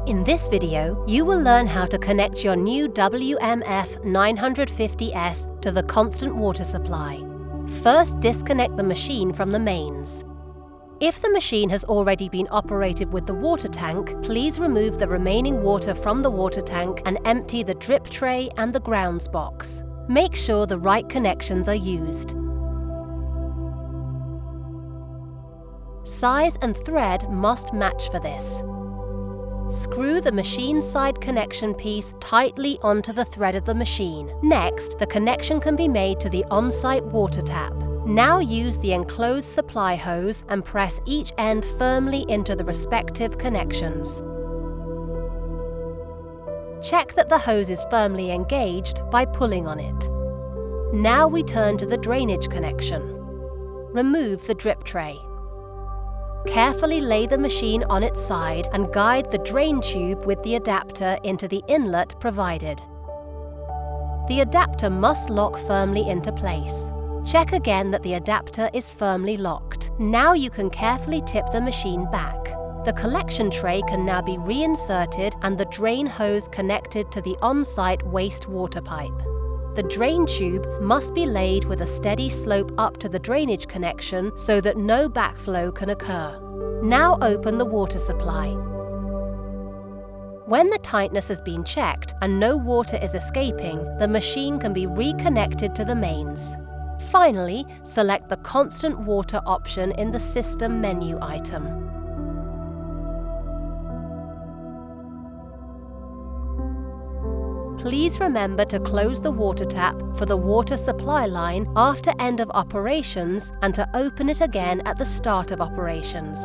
In this video, you will learn how to connect your new WMF 950S to the constant water supply. First, disconnect the machine from the mains. If the machine has already been operated with the water tank, please remove the remaining water from the water tank and empty the drip tray and the grounds box. Make sure the right connections are used. Size and thread must match for this. Screw the machine side connection piece tightly onto the thread of the machine. Next, the connection can be made to the on-site water tap. Now use the enclosed supply hose and press each end firmly into the respective connections. Check that the hose is firmly engaged by pulling on it. Now we turn to the drainage connection. Remove the drip tray. Carefully lay the machine on its side and guide the drain tube with the adapter into the inlet provided. The adapter must lock firmly into place. Check again that the adapter is firmly locked. Now you can carefully tip the machine back. The collection tray can now be reinserted and the drain hose connected to the on-site wastewater pipe. The drain tube must be laid with a steady slope up to the drainage connection so that no backflow can occur. Now open the water supply. When the tightness has been checked and no water is escaping, the machine can be reconnected to the mains. Finally, select the constant water option in the system menu item. Please remember to close the water tap for the water supply line after end of operations and to open it again at the start of operations.